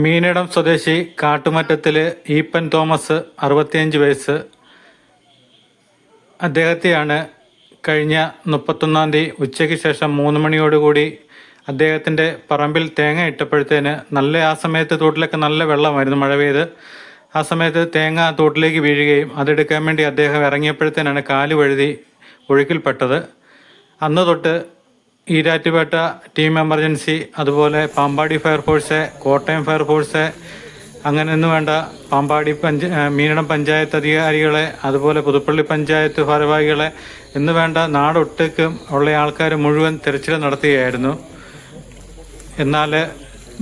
മീനിടം സ്വദേശി കാട്ടുമറ്റത്തിൽ ഈപ്പൻ തോമസ് 65 വയസ്സ്. അദ്ദേഹത്തെയാണ് കഴിഞ്ഞ 31-ാം തീയതി ഉച്ചയ്ക്ക് ശേഷം 3 മണിയോടുകൂടി അദ്ദേഹത്തിൻ്റെ പറമ്പിൽ തേങ്ങ ഇട്ടപ്പോഴത്തേന് ആ സമയത്ത് തോട്ടിലൊക്കെ നല്ല വെള്ളമായിരുന്നു, മഴ പെയ്ത്. ആ സമയത്ത് തേങ്ങ തോട്ടിലേക്ക് വീഴുകയും അതെടുക്കാൻ വേണ്ടി അദ്ദേഹം ഇറങ്ങിയപ്പോഴത്തേനാണ് കാല് വഴുതി ഒഴുക്കിൽപ്പെട്ടത്. അന്ന് തൊട്ട് ഈരാറ്റുപേട്ട ടീം എമർജൻസി, അതുപോലെ പാമ്പാടി ഫയർഫോഴ്സ്, കോട്ടയം ഫയർഫോഴ്സ്, അങ്ങനെയൊന്നും വേണ്ട മീനിടം പഞ്ചായത്ത് അധികാരികളെ, അതുപോലെ പുതുപ്പള്ളി പഞ്ചായത്ത് ഭാരവാഹികളെ എന്ന് വേണ്ട നാടൊട്ടുക്കും ഉള്ള ആൾക്കാർ മുഴുവൻ തിരച്ചിൽ നടത്തുകയായിരുന്നു. എന്നാൽ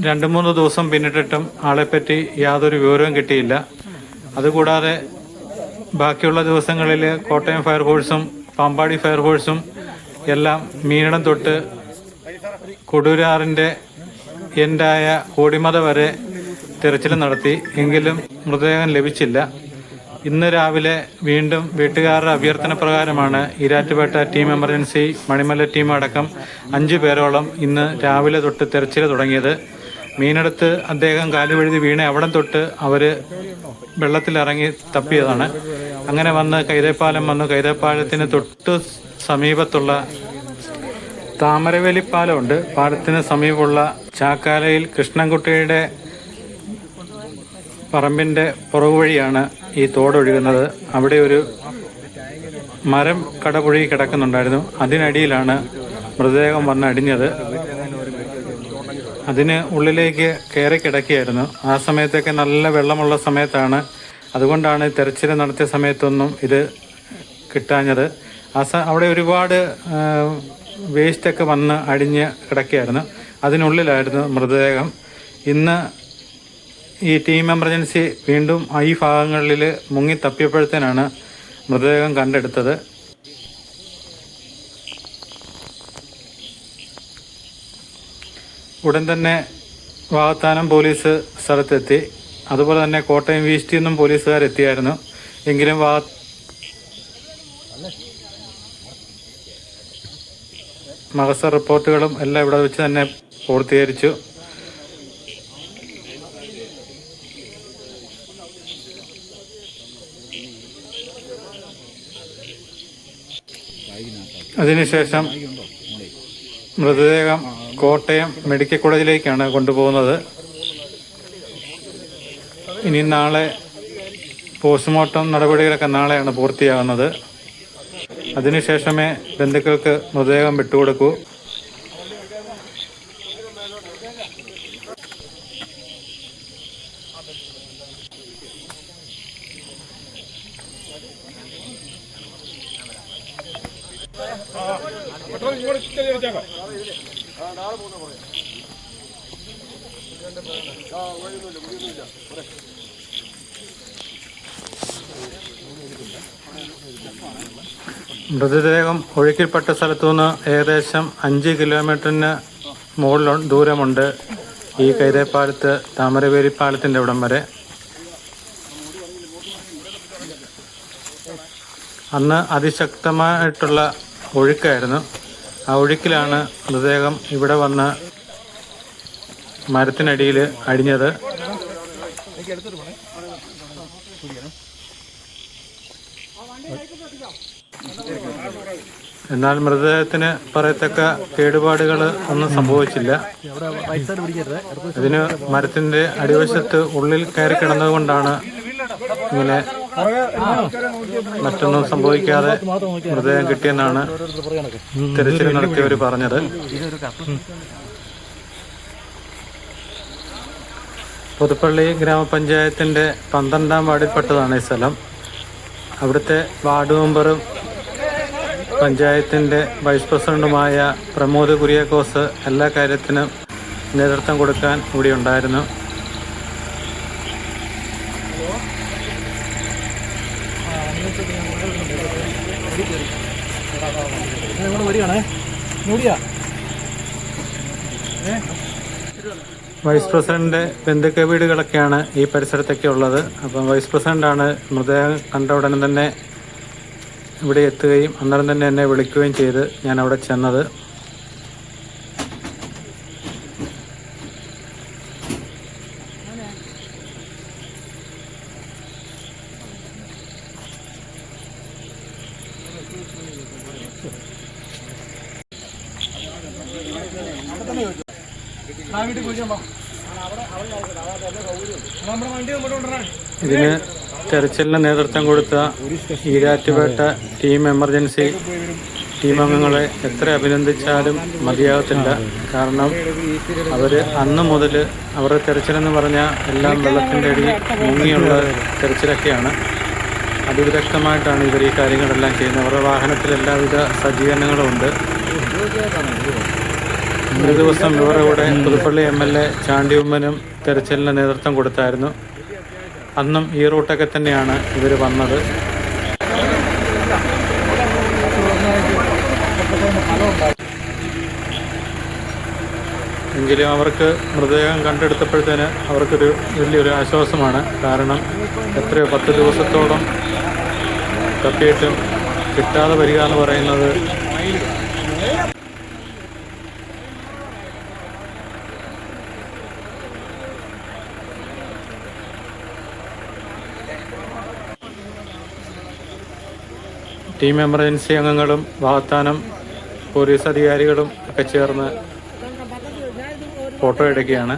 2-3 ദിവസം പിന്നിട്ടിട്ടും ആളെപ്പറ്റി യാതൊരു വിവരവും കിട്ടിയില്ല. അതുകൂടാതെ ബാക്കിയുള്ള ദിവസങ്ങളിൽ കോട്ടയം ഫയർഫോഴ്സും പാമ്പാടി ഫയർഫോഴ്സും എല്ലാം മീനിടം തൊട്ട് കൊടൂരാറിൻ്റെ എൻഡായ കോടിമത വരെ തിരച്ചിൽ നടത്തി. എങ്കിലും മൃതദേഹം ലഭിച്ചില്ല. ഇന്ന് രാവിലെ വീണ്ടും വീട്ടുകാരുടെ അഭ്യർത്ഥന പ്രകാരമാണ് Erattupetta team emergency, Manimala team അടക്കം 5 പേരോളം ഇന്ന് രാവിലെ തൊട്ട് തിരച്ചിൽ തുടങ്ങിയത്. മീനെടുത്ത് അദ്ദേഹം കാലുവഴുതി വീണ് അവിടം തൊട്ട് അവർ വെള്ളത്തിലിറങ്ങി തപ്പിയതാണ്. അങ്ങനെ വന്ന് കൈതപ്പാലം വന്നു. കൈതപ്പാലത്തിന് തൊട്ട് സമീപത്തുള്ള താമരവേലിപ്പാലമുണ്ട്. പാലത്തിന് സമീപമുള്ള ചാക്കാലയിൽ കൃഷ്ണൻകുട്ടിയുടെ പറമ്പിൻ്റെ പുറകുവഴിയാണ് ഈ തോടൊഴുകുന്നത്. അവിടെ ഒരു മരം കടപുഴി കിടക്കുന്നുണ്ടായിരുന്നു. അതിനടിയിലാണ് മൃതദേഹം വന്ന് അടിഞ്ഞത്. അതിന് ഉള്ളിലേക്ക് കയറി കിടക്കുകയായിരുന്നു. ആ സമയത്തൊക്കെ നല്ല വെള്ളമുള്ള സമയത്താണ്. അതുകൊണ്ടാണ് തെരച്ചിൽ നടത്തിയ സമയത്തൊന്നും ഇത് കിട്ടാഞ്ഞത്. അവിടെ ഒരുപാട് വേസ്റ്റൊക്കെ വന്ന് അടിഞ്ഞ് കിടക്കുകയായിരുന്നു. അതിനുള്ളിലായിരുന്നു മൃതദേഹം. ഇന്ന് ഈ ടീം എമർജൻസി വീണ്ടും ഈ ഭാഗങ്ങളിൽ മുങ്ങി തപ്പിയപ്പോഴത്തേനാണ് മൃതദേഹം കണ്ടെടുത്തത്. ഉടൻ തന്നെ വാകത്താനം പോലീസ് സ്ഥലത്തെത്തി. അതുപോലെ തന്നെ കോട്ടയം വീസ്റ്റിൽ നിന്നും പോലീസുകാരെത്തിയായിരുന്നു. എങ്കിലും മഹസർ റിപ്പോർട്ടുകളും എല്ലാം ഇവിടെ വെച്ച് തന്നെ പൂർത്തീകരിച്ചു. അതിനുശേഷം മൃതദേഹം കോട്ടയം മെഡിക്കൽ കോളേജിലേക്കാണ് കൊണ്ടുപോകുന്നത്. ഇനി നാളെ പോസ്റ്റ്മോർട്ടം നടപടികളൊക്കെ നാളെയാണ് പൂർത്തിയാകുന്നത്. അതിനുശേഷമേ ബന്ധുക്കൾക്ക് മൃതദേഹം വിട്ടുകൊടുക്കൂ. മൃതദേഹം ഒഴുക്കിൽപ്പെട്ട സ്ഥലത്തുനിന്ന് ഏകദേശം 5 കിലോമീറ്ററിന് മുകളിൽ ദൂരമുണ്ട് ഈ കൈതേപ്പാലത്ത് താമരവേലിപ്പാലത്തിൻ്റെ ഇവിടം വരെ. അന്ന് അതിശക്തമായിട്ടുള്ള ഒഴുക്കായിരുന്നു. ആ ഒഴുക്കിലാണ് മൃതദേഹം ഇവിടെ വന്ന് മരത്തിനടിയിൽ അടിഞ്ഞത്. എന്നാൽ മൃതദേഹത്തിന് പറയത്തക്ക കേടുപാടുകൾ ഒന്നും സംഭവിച്ചില്ല. ഇതിന് മരത്തിൻ്റെ അടിവശത്ത് ഉള്ളിൽ കയറി കിടന്നത് കൊണ്ടാണ് ഇങ്ങനെ മറ്റൊന്നും സംഭവിക്കാതെ മൃതദേഹം കിട്ടിയെന്നാണ് തിരച്ചിൽ നടത്തിയവർ പറഞ്ഞത്. പുതുപ്പള്ളി ഗ്രാമപഞ്ചായത്തിൻ്റെ 12-ാം വാർഡിൽപ്പെട്ടതാണ് ഈ സ്ഥലം. അവിടുത്തെ വാർഡ് മെമ്പറും പഞ്ചായത്തിൻ്റെ വൈസ് പ്രസിഡന്റുമായ പ്രമോദ് കുര്യാക്കോസ് എല്ലാ കാര്യത്തിനും നേതൃത്വം കൊടുക്കാൻ കൂടി ഉണ്ടായിരുന്നു. വൈസ് പ്രസിഡന്റ് ബന്ധുക്ക വീടുകളൊക്കെയാണ് ഈ പരിസരത്തൊക്കെ ഉള്ളത്. അപ്പം വൈസ് പ്രസിഡന്റാണ് മൃതദേഹം കണ്ട ഉടനെ തന്നെ ഇവിടെ എത്തുകയും അന്നേരം തന്നെ എന്നെ വിളിക്കുകയും ചെയ്ത് ഞാൻ അവിടെ ചെന്നത്. ഇതിന് തെരച്ചിലിന് നേതൃത്വം കൊടുത്ത ഈരാറ്റുപേട്ട ടീം എമർജൻസി ടീം അംഗങ്ങളെ എത്ര അഭിനന്ദിച്ചാലും മതിയാകത്തില്ല. കാരണം അവർ അന്ന് മുതൽ അവരുടെ തെരച്ചിലെന്ന് പറഞ്ഞാൽ എല്ലാം വെള്ളത്തിൻ്റെ അടി മുങ്ങിയുള്ള തെരച്ചിലൊക്കെയാണ്. അതിവിദഗ്ധമായിട്ടാണ് ഇവർ ഈ കാര്യങ്ങളെല്ലാം ചെയ്യുന്നത്. അവരുടെ വാഹനത്തിൽ എല്ലാവിധ സജ്ജീകരണങ്ങളും ഉണ്ട്. ഒരു ദിവസം ഇവരുടെ കൂടെ പുതുപ്പള്ളി MLA ചാണ്ടി ഉമ്മനും തെരച്ചിലിന് നേതൃത്വം കൊടുത്തായിരുന്നു. അന്നും ഈ റൂട്ടൊക്കെ തന്നെയാണ് ഇവർ വന്നത്. എങ്കിലും അവർക്ക് മൃതദേഹം കണ്ടെടുത്തപ്പോഴത്തേന് അവർക്കൊരു വലിയൊരു ആശ്വാസമാണ്. കാരണം എത്രയോ 10 ദിവസത്തോളം തപ്പിയിട്ടും കിട്ടാതെ വരിക എന്ന് പറയുന്നത് ടീം എമർജൻസി അംഗങ്ങളും വാഹത്താനം പോലീസ് അധികാരികളും ഒക്കെ ചേർന്ന് ഫോട്ടോ എടുക്കുകയാണ്.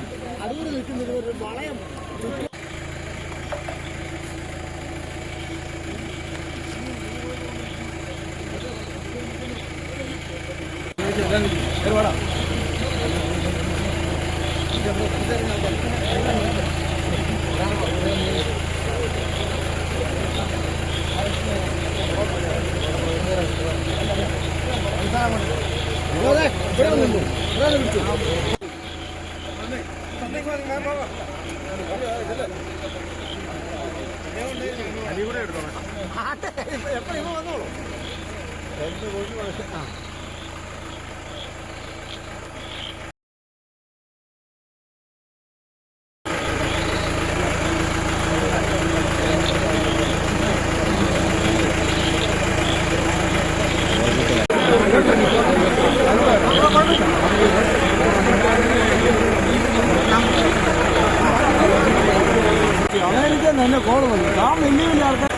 തന്നെ കോൾ മതി. ഞാൻ വലിയ വലിയ ആൾക്കാർ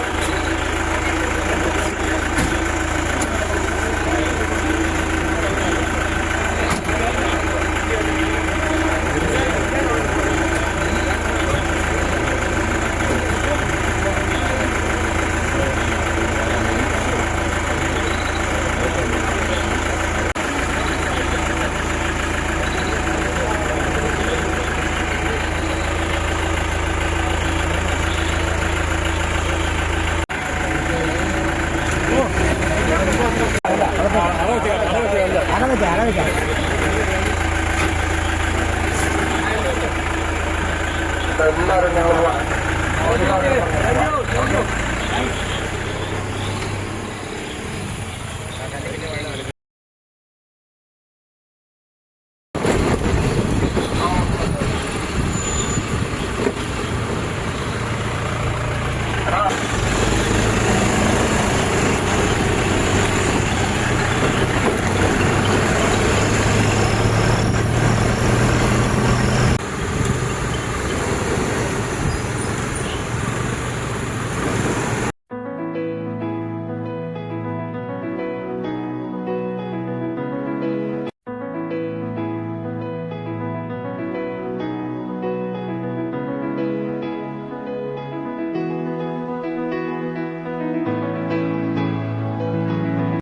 എല്ലാവരും ഞങ്ങൾ